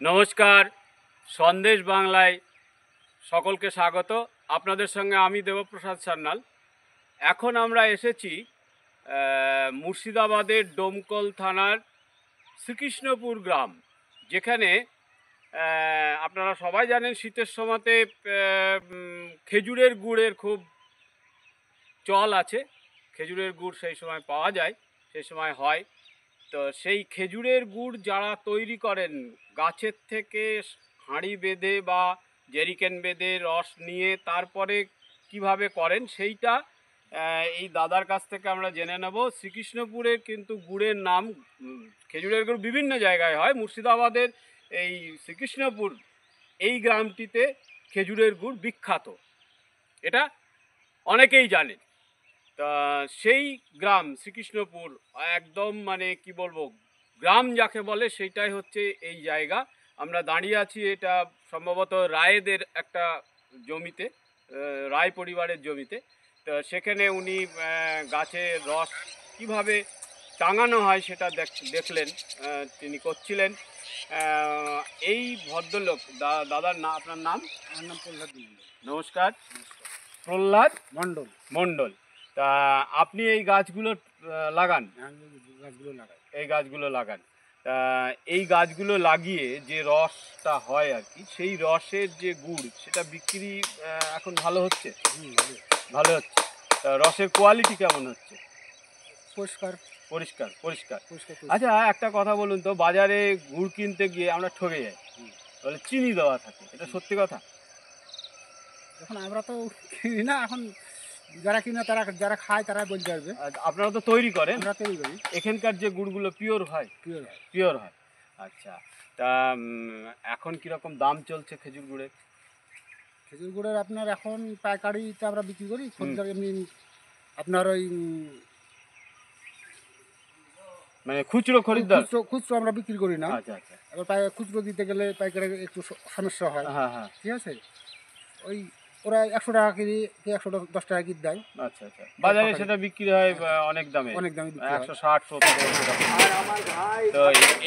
নমস্কার, সন্দেশ বাংলায় সকলকে স্বাগত। আপনাদের সঙ্গে আমি দেবপ্রসাদ সান্যাল। এখন আমরা এসেছি মুর্শিদাবাদের ডোমকল থানার শ্রীকৃষ্ণপুর গ্রাম, যেখানে আপনারা সবাই জানেন শীতের সময়তে খেজুরের গুড়ের খুব চল আছে। খেজুরের গুড় সেই সময় পাওয়া যায়, সেই সময় হয়। তো সেই খেজুরের গুড় যারা তৈরি করেন গাছের থেকে হাঁড়ি বেঁধে বা জেরিকেন বেঁধে রস নিয়ে তারপরে কিভাবে করেন সেইটা এই দাদার কাছ থেকে আমরা জেনে নেব। শ্রীকৃষ্ণপুরের কিন্তু গুড়ের নাম, খেজুরের গুড় বিভিন্ন জায়গায় হয়, মুর্শিদাবাদের এই শ্রীকৃষ্ণপুর এই গ্রামটিতে খেজুরের গুড় বিখ্যাত, এটা অনেকেই জানেন। তা সেই গ্রাম শ্রীকৃষ্ণপুর একদম মানে কি বলবো, গ্রাম যাকে বলে সেইটাই হচ্ছে এই জায়গা। আমরা দাঁড়িয়ে আছি, এটা সম্ভবত রায়েদের একটা জমিতে, রায় পরিবারের জমিতে। তো সেখানে উনি গাছের রস কিভাবে টাঙানো হয় সেটা দেখলেন, তিনি করছিলেন। এই ভদ্রলোক দাদার না, আপনার নাম? আমার নাম প্রহ্লাদ মণ্ডল। নমস্কার, প্রহ্লাদ মণ্ডল। মণ্ডল। তা আপনি এই গাছগুলো লাগান? গাছগুলো লাগাই। এই গাছগুলো লাগান। তা এই গাছগুলো লাগিয়ে যে রসটা হয় আর কি, সেই রসের যে গুড় সেটা বিক্রি এখন ভালো হচ্ছে? ভালো হচ্ছে। তা রসের কোয়ালিটি কেমন হচ্ছে? পরিষ্কার পরিষ্কার পরিষ্কার। পরিষ্কার। আচ্ছা, একটা কথা বলুন তো, বাজারে গুড় কিনতে গিয়ে আমরা ঠকে যাই, বলে চিনি দেওয়া থাকে, এটা সত্যি কথা? এখন আমরা তো কিনি না, এখন যারা কিনে তারা, যারা খায় তারা বলতে পারবে। আপনারা তো তৈরি করেন? আমরা তৈরি করি। এখানকার যে গুড়গুলো পিওর হয়? পিওর হয়। পিওর হয়। আচ্ছা, তা এখন কীরকম দাম চলছে খেজুর গুড়ের? খেজুর গুড়ের আপনার এখন পাইকারিতে আমরা বিক্রি করি, খরিদ্দার এমনি আপনার ওই মানে খুচরো খরিদ্দার? খুচরো আমরা বিক্রি করি না। আচ্ছা আচ্ছা। এবার খুচরো দিতে গেলে পাইকারি একটু সমস্যা হয়। হ্যাঁ হ্যাঁ, ঠিক আছে। ওই ওরা 100 টাকা কেজি কি 110 টাকা কেজি দেয়। আচ্ছা আচ্ছা। বাজারে সেটা বিক্রি হয় অনেক দামে, অনেক দামে বিক্রি হয়। 160 70। তো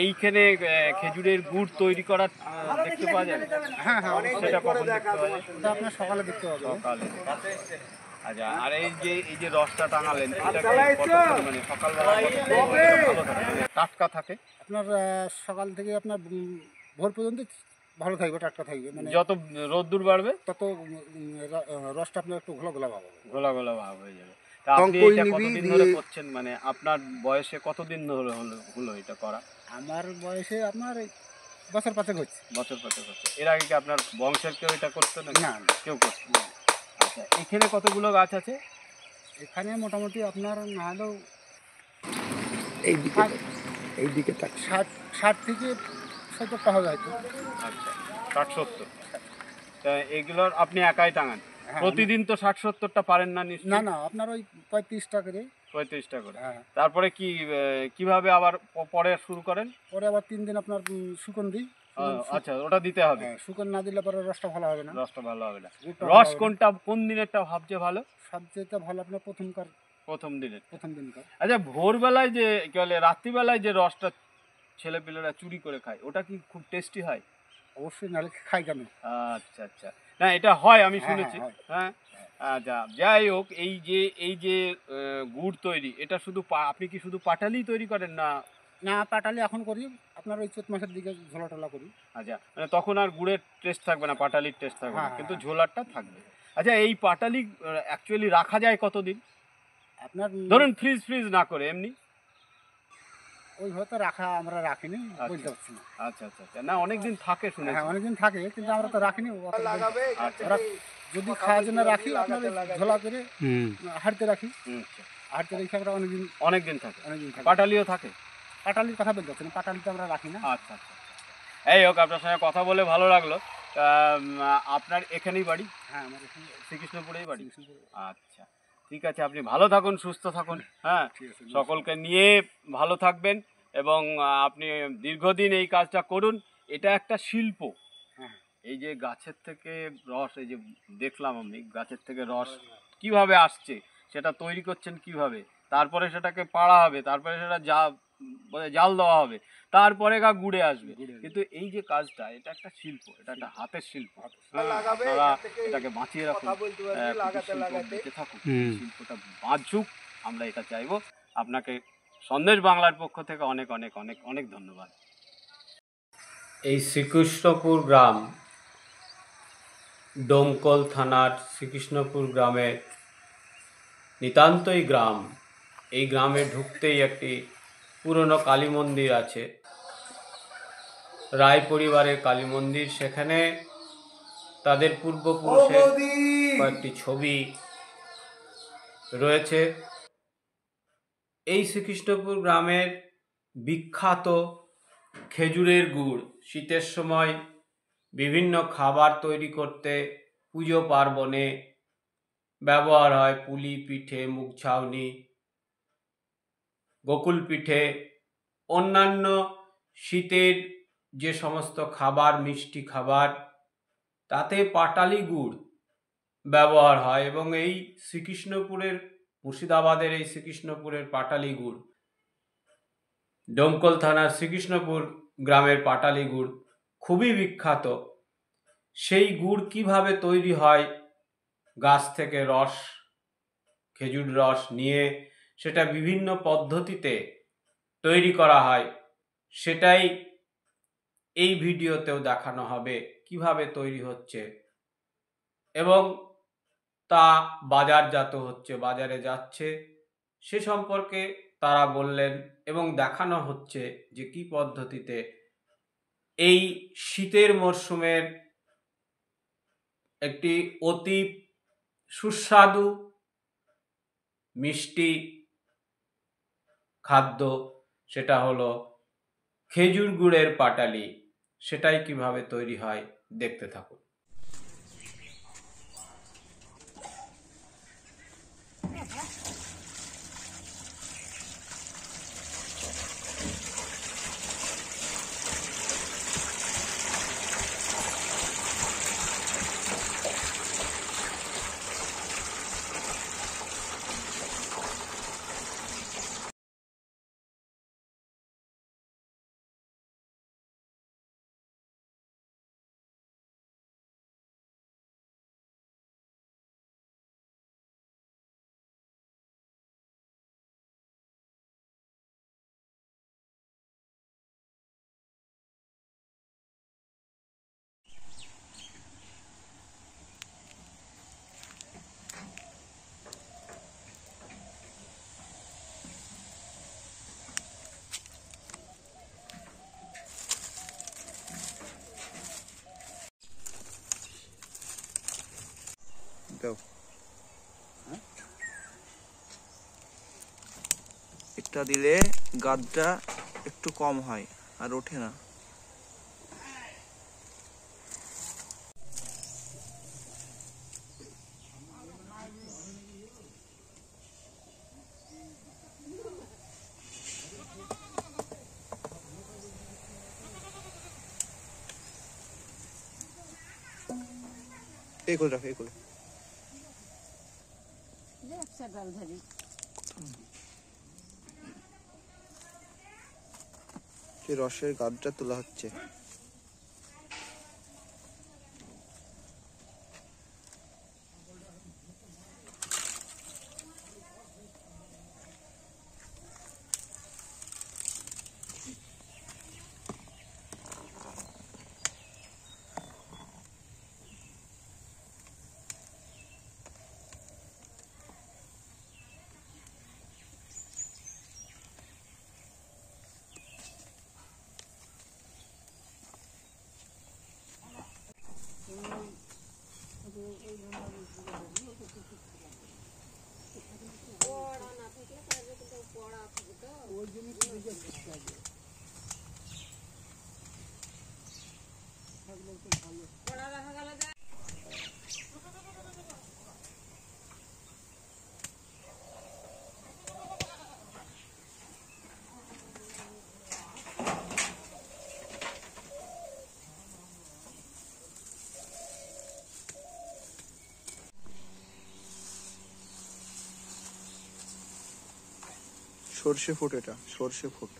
এইখানে খেজুরের গুড় তৈরি করার দেখতে পাওয়া যায়? হ্যাঁ হ্যাঁ, সেটা কখন দেখতে পাওয়া যায়? ওটা আপনার সকালে দেখতে পাবে। সকালে। আচ্ছা, আর এই যে রসটা টাঙালেন এটা কত মানে সকালবেলা ভালো থাকে, টাটকা থাকে? আপনার সকাল থেকে আপনার ভোর পর্যন্ত ভালো থাকবে, টাটকা থাকবে। মানে যত রোদ্দুর বাড়বে তত রসটা আপনার একটু ঘোলা ঘোলা ভাব হবে। ঘোলা ঘোলা ভাব হয়ে যাবে। তা আপনি এটা কতদিন ধরে করছেন, মানে আপনার বয়সে কতদিন ধরে হলো এটা করা? আমার বয়সে আপনার বছর 5 হচ্ছে। বছর 5 হচ্ছে। এর আগে কি আপনার বংশের কেউ এটা করতো না? না, কেউ করতো না। আচ্ছা, এখানে কতগুলো গাছ আছে? এখানে মোটামুটি আপনার না হলেও এই দিকে 60 থেকে 70টা হবে হয়তো। আচ্ছা, 60-70। তা এগুলোর আপনি একাই টাঙান? হ্যাঁ, প্রতিদিন তো 60-70টা পারেন না নিশ্চয়ই? না না, আপনার ওই 35টা করে। 35টা করে। হ্যাঁ। তারপরে কিভাবে আবার পরে শুরু করেন? পরে আবার 3 দিন আপনার শুকন দিই। আচ্ছা, ওটা দিতে হবে। হ্যাঁ, শুকন না দিলে পরে রসটা ভালো হবে না। রসটা ভালো হবে না। গুড়টা রস ভালো হবে কোনটা, কোন দিনেরটা সবচেয়ে ভালো? না। সবচেয়ে ভালো আপনার প্রথম দিনের। প্রথম দিনকার। আচ্ছা, ভোরবেলায় যে কি বলে রাত্রিবেলায় যে রসটা ছেলেপিলেরা চুরি করে খায়, ওটা কি খুব টেস্টি হয়? অবশ্যই, নাহলে খাই কেন? আচ্ছা আচ্ছা, না এটা হয়, আমি হ্যাঁ, শুনেছি। হ্যাঁ, হ্যাঁ, আচ্ছা, যাই হোক, এই যে গুড় তৈরি, এটা শুধু আপনি কি শুধু পাটালি তৈরি করেন না? না, পাটালি এখন করি আপনার ওই চৈত মাসের দিকে ঝোলা টোলা করি। আচ্ছা, মানে তখন আর গুড়ের টেস্ট থাকবে না, পাটালির টেস্ট থাকবে না, হ্যাঁ, কিন্তু হ্যাঁ। ঝোলারটা থাকবে। আচ্ছা, এই পাটালি অ্যাকচুয়ালি রাখা যায় কতদিন? আপনার ধরুন ফ্রিজ না করে এমনি? ওইভাবে তো আমরা রাখিনি, বলতে পারছি না। আচ্ছা আচ্ছা আচ্ছা, না অনেকদিন থাকে শুনেছি। হ্যাঁ, অনেকদিন থাকে, কিন্তু আমরা তো রাখিনি। আচ্ছা, ওরা যদি খাওয়ার জন্য রাখি আপনার ওই ঝোলা করে হাঁড়তে রাখি। আচ্ছা, হাঁড়তে রেখে আমরা অনেকদিন থাকে। অনেকদিন থাকে। পাটালিও থাকে? পাটালির কথা বলতে পারছি না, পাটালিতে আমরা রাখি না। আচ্ছা আচ্ছা। এই হোক, আপনার সঙ্গে কথা বলে ভালো লাগলো। তা আপনার এখানেই বাড়ি? হ্যাঁ, আমার এখানে শ্রীকৃষ্ণপুরেই বাড়ি। শ্রীকৃষ্ণপুরে। আচ্ছা, ঠিক আছে, আপনি ভালো থাকুন, সুস্থ থাকুন। হ্যাঁ, ঠিক আছে। সকলকে নিয়ে ভালো থাকবেন এবং আপনি দীর্ঘদিন এই কাজটা করুন। এটা একটা শিল্প। হ্যাঁ, এই যে গাছের থেকে রস, এই যে দেখলাম আমি গাছের থেকে রস কিভাবে আসছে, সেটা তৈরি করছেন কিভাবে, তারপরে সেটাকে পাড়া হবে, তারপরে সেটা যা জাল দেওয়া হবে, তারপরে গুড়ে আসবে। কিন্তু এই যে কাজটা, এটা একটা শিল্প, এটা একটা হাতের শিল্প। আপনারা এটাকে বাঁচিয়ে রাখুন, বেঁচে থাকুক, শিল্পটা বাঁচুক, আমরা এটা চাইবো। আপনাকে সন্দেশ বাংলার পক্ষ থেকে অনেক অনেক অনেক অনেক ধন্যবাদ। এই শ্রীকৃষ্ণপুর গ্রাম, ডোমকল থানার শ্রীকৃষ্ণপুর গ্রামের নিতান্তই গ্রাম। এই গ্রামে ঢুকতেই একটি পুরনো কালী মন্দির আছে, রায় পরিবারের কালী মন্দির। সেখানে তাদের পূর্বপুরুষের কয়েকটি ছবি রয়েছে। এই শ্রীকৃষ্ণপুর গ্রামের বিখ্যাত খেজুরের গুড়, শীতের সময় বিভিন্ন খাবার তৈরি করতে, পুজো পার্বণে ব্যবহার হয়। পুলি পিঠে, মুগ ছাউনি, গোকুল পিঠে, অন্যান্য শীতের যে সমস্ত খাবার, মিষ্টি খাবার, তাতে পাটালি গুড় ব্যবহার হয়। এবং এই শ্রীকৃষ্ণপুরের, মুর্শিদাবাদের এই শ্রীকৃষ্ণপুরের পাটালি গুড়, ডোমকল থানার শ্রীকৃষ্ণপুর গ্রামের পাটালি গুড় খুবই বিখ্যাত। সেই গুড় কিভাবে তৈরি হয়, গাছ থেকে রস, খেজুর রস নিয়ে সেটা বিভিন্ন পদ্ধতিতে তৈরি করা হয়, সেটাই এই ভিডিওতেও দেখানো হবে কিভাবে তৈরি হচ্ছে এবং তা বাজারজাত হচ্ছে, বাজারে যাচ্ছে, সে সম্পর্কে তারা বললেন এবং দেখানো হচ্ছে যে কি পদ্ধতিতে এই শীতের মরশুমের একটি অতি সুস্বাদু মিষ্টি খাদ্য, সেটা হলো খেজুর গুড়ের পাটালি, সেটাই কিভাবে তৈরি হয় দেখতে থাকুন। এটা দিলে গাদটা একটু কম হয় আর ওঠে না। এই করে রাখ, এই করে রসের গাদটা তোলা হচ্ছে। সর্ষে ফুট, এটা সর্ষে ফুট।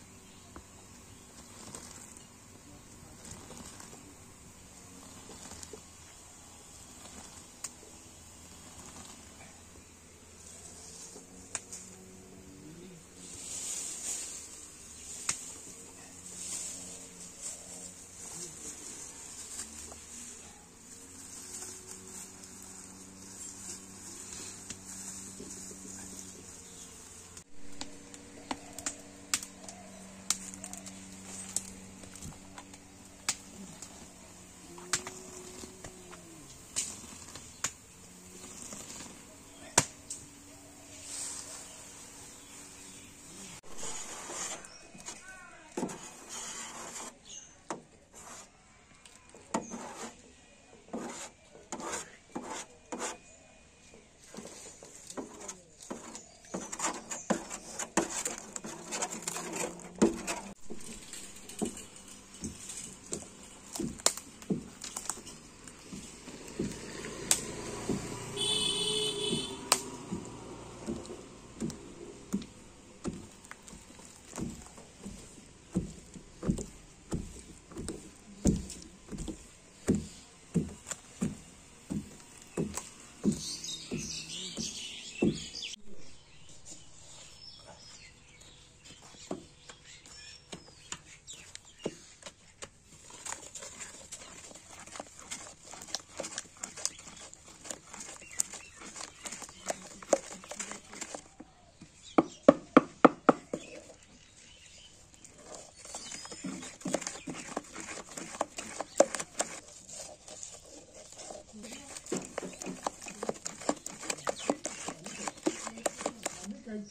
নমস্কার।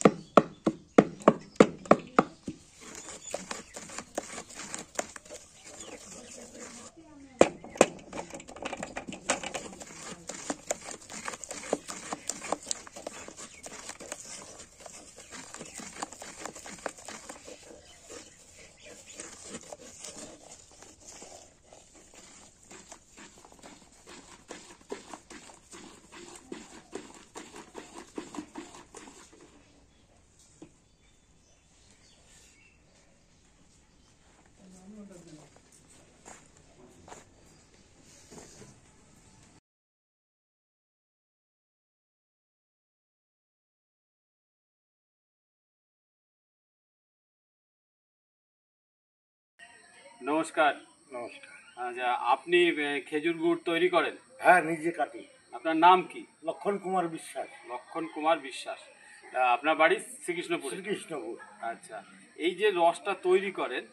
নমস্কার। আচ্ছা, আপনি খেজুর গুড় তৈরি করেন? হ্যাঁ, নিজে কাটি। আপনার নাম কি? লক্ষণ কুমার বিশ্বাস, লক্ষণ কুমার বিশ্বাস। আপনার বাড়ি শ্রীকৃষ্ণপুর? শ্রীকৃষ্ণপুর। আচ্ছা, এই যে রসটা তৈরি করেন,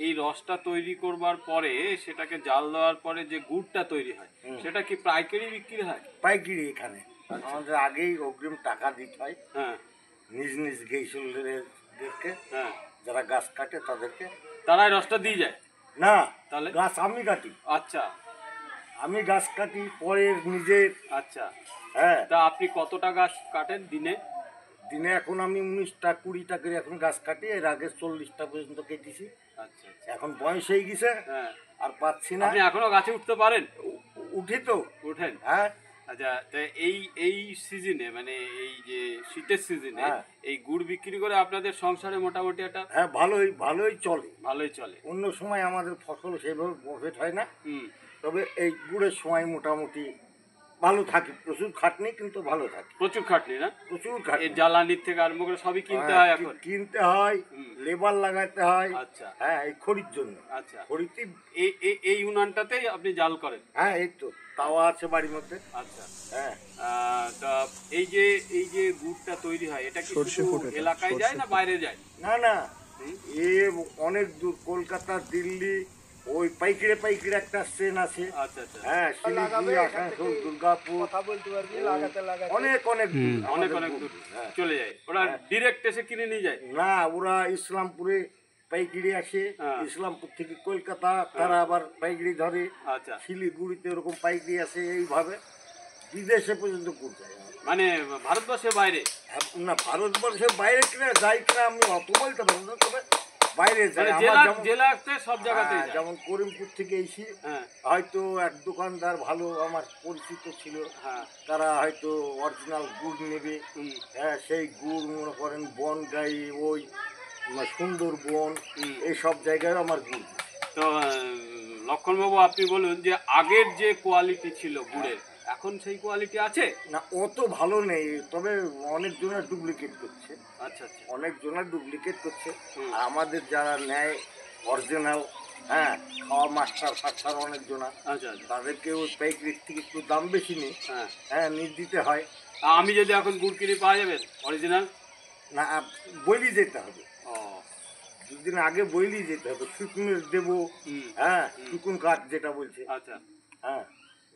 এই রসটা তৈরি করবার পরে সেটাকে জাল দেওয়ার পরে যে গুড়টা তৈরি হয়, সেটা কি পাইকারি বিক্রি হয়? পাইকিরি এখানে আমাদের আগেই অগ্রিম টাকা দিতে হয়। হ্যাঁ নিজ নিজ গেইসুলদেরকে, হ্যাঁ, যারা গাছ কাটে তাদেরকে। তারাই রসটা দিয়ে যায়? না, তাহলে গাছ আমি কাটি। আচ্ছা আমি গাছ কাটি পরের নিজের। আচ্ছা, হ্যাঁ, তা আপনি কতটা গাছ কাটেন দিনে? দিনে এখন আমি 19টা 20টা করে এখন গাছ কাটি। এর আগে 40টা পর্যন্ত কেটেছি। আচ্ছা আচ্ছা, এখন বয়স হয়ে গেছে, হ্যাঁ। আর পাচ্ছি না। আপনি এখনো গাছে উঠতে পারেন? উঠি তো। উঠেন? হ্যাঁ, আচ্ছা, তা এই এই সিজনে, মানে এই যে শীতের সিজনে হ্যাঁ। এই গুড় বিক্রি করে আপনাদের সংসারে মোটামুটি একটা হ্যাঁ, ভালোই ভালোই চলে। ভালোই চলে। অন্য সময় আমাদের ফসল সেভাবে প্রফিট হয় না, হুম, তবে এই গুড়ের সময় মোটামুটি ভালো থাকে। প্রচুর খাটনি, কিন্তু ভালো থাকে। প্রচুর খাটনি না? প্রচুর এই খাটনি। জ্বালানির থেকে আরম্ভ করে সবই কিনতে হ্যাঁ, হয় এখন? কিনতে হয়, হুম। লেবার লাগাতে হয়। আচ্ছা হ্যাঁ, এই খড়ির জন্য। আচ্ছা, খড়িতে। এই উনানটাতেই আপনি জাল করেন? হ্যাঁ, এই তো তাওয়া আছে বাড়ির মধ্যে। আচ্ছা, হ্যাঁ, তা এই যে গুড়টা তৈরি হয়, এটা কি সর্ষে শুধু ফুটে না, এলাকায় সর্ষে যায় না বাইরে যায়? না না, হুম। এ অনেক দূর, কলকাতা, দিল্লি, ওই পাইকিরে পাইকিরে একটা ট্রেন আছে। আচ্ছা আচ্ছা, হ্যাঁ, শিলিগুড়ি, আসানসোল, দুর্গাপুর, অনেক অনেক দূর, অনেক আমাদের অনেক দূর। দূর হ্যাঁ। চলে যায় ওরা, ডিরেক্ট এসে কিনে নিয়ে যায়? না, ওরা ইসলামপুরে পাইকিরি আসে। হ্যাঁ। ইসলামপুর থেকে কলকাতা, তারা আবার পাইকিরি ধরে। আচ্ছা, শিলিগুড়িতে ওরকম পাইকিরি আসে। এইভাবে বিদেশে পর্যন্ত গুড় যায়। মানে ভারতবর্ষের বাইরে? না, ভারতবর্ষের বাইরে কিনা যায় কিনা আমি অত বলতে পারবো না, তবে বাইরে যায়। মানে আমার যেমন, জেলাতে সব জায়গাতেই হ্যাঁ, যায়? যেমন করিমপুর থেকে এসে হ্যাঁ হয়তো এক দোকানদার ভালো আমার পরিচিত ছিল, হ্যাঁ, তারা হয়তো অরিজিনাল গুড় নেবে। হুম হ্যাঁ, সেই গুড় মনে করেন বনগাই, ওই সুন্দরবন, হুম। এইসব জায়গায় আমার গুড়। তো লক্ষণবাবু, আপনি বলুন যে আগের যে কোয়ালিটি ছিল গুড়ের, এখন সেই কোয়ালিটি আছে? না, অত ভালো নেই, তবে অনেকজনের ডুপ্লিকেট করছে। আচ্ছা আচ্ছা, অনেকজনের ডুপ্লিকেট করছে। হুম। আর আমাদের যারা নেয় অরিজিনাল, হ্যাঁ, খাওয়া মাস্টার ফাস্টার অনেকজনা, আচ্ছা আচ্ছা, তাদেরকে ওই পাইকারির থেকে একটু দাম বেশি নেই। হ্যাঁ। হ্যাঁ, নিজ দিতে হয়। আমি যদি এখন গুড় কিনে পাওয়া যাবেন অরিজিনাল? না, বইলি যেতে হবে। ও, দুদিন আগে বইলি যেতে হবে, শুকনো দেবো। হুম, হ্যাঁ, শুকুন কাঠ যেটা বলছে। আচ্ছা। হ্যাঁ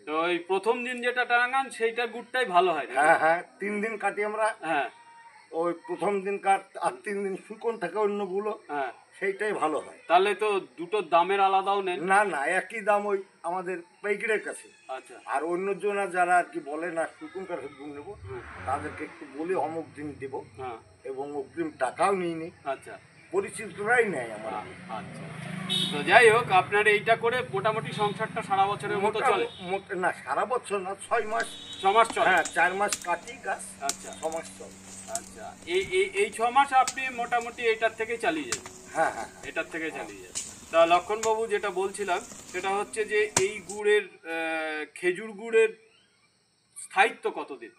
তো ওই প্রথম দিন যেটা টাঙান সেইটা গুড়টাই ভালো হয় নাকি? হ্যাঁ হ্যাঁ, 3 দিন কাটি আমরা। হ্যাঁ ওই প্রথম দিন কাঠ, আর 3 দিন শুকন থাকে অন্যগুলো, হ্যাঁ, সেইটাই ভালো হয়। তাহলে তো দুটোর দামের আলাদাও নেন? না না, একই দাম ওই আমাদের পাইকারের কাছে। আচ্ছা, আর অন্যজনা যারা আর কি বলে না শুকুন কাঠের গুড় নেবো, হুম, তাদেরকে একটু বলে অমুক দিন দেবো, হ্যাঁ, এবং অগ্রিম টাকাও নিই নি। আচ্ছা পরিচিতরাই নেয় আমার। আচ্ছা। তো যাই হোক, আপনার এইটা করে মোটামুটি সংসারটা সারা বছরের মতো চলে? না, সারা বছর না, 6 মাস। 6 মাস চলে? হ্যাঁ, 4 মাস কাটি গাছ, আচ্ছা 6 মাস চলে। আচ্ছা, এই 6 মাস আপনি মোটামুটি এটার থেকে চালিয়ে যান? হ্যাঁ হ্যাঁ, এটার থেকে চালিয়ে যান। তা লক্ষণবাবু, যেটা বলছিলাম সেটা হচ্ছে যে এই গুড়ের, খেজুর গুড়ের স্থায়িত্ব কতদিন,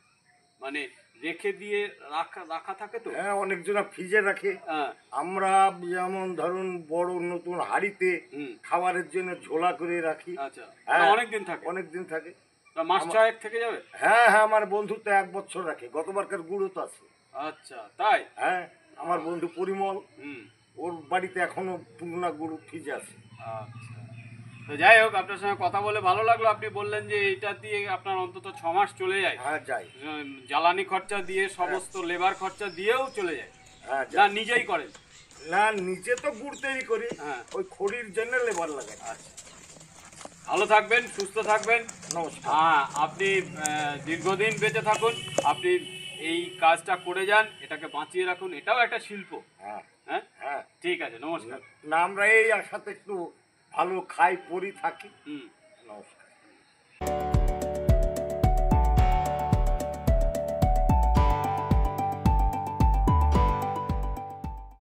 মানে রেখে দিয়ে রাখা থাকে তো? হ্যাঁ, অনেকজনা ফ্রিজে রাখে। হ্যাঁ, আমরা যেমন ধরুন বড় নতুন হাঁড়িতে হুম, খাবারের জন্য ঝোলা করে রাখি। আচ্ছা, হ্যাঁ, অনেক দিন থাকে? অনেক দিন থাকে। তা মাস 6 থেকে যাবে? হ্যাঁ হ্যাঁ, আমার বন্ধু তো 1 বছর রাখে, গতবারকার গুঁড়ো তো আছে। আচ্ছা, তাই? হ্যাঁ, আমার বন্ধু পরিমল, হুম, ওর বাড়িতে এখনো পুরোনা গুঁড়ো ফ্রিজে আছে। আচ্ছা। তো যাই হোক, আপনার সঙ্গে কথা বলে ভালো লাগলো। আপনি বললেন যে এইটা দিয়ে আপনার অন্তত 6 মাস চলে যায়। হ্যাঁ যাই, জ্বালানি খরচা দিয়ে, সমস্ত লেবার খরচা দিয়েও চলে যায়। হ্যাঁ না যাই। নিজেই করেন? না নিজে তো গুড় তৈরি করি, হ্যাঁ। ওই খড়ির জন্য লেবার লাগে। আচ্ছা, ভালো থাকবেন, সুস্থ থাকবেন। নমস্কার। হ্যাঁ, আপনি দীর্ঘদিন বেঁচে থাকুন। আপনি এই কাজটা করে যান, এটাকে বাঁচিয়ে রাখুন। এটাও একটা শিল্প। হ্যাঁ হ্যাঁ, হ্যাঁ। ঠিক আছে, নমস্কার। না আমরা এই আশাতে একটু ভালো খাই পরি থাকি। হুম। নমস্কার।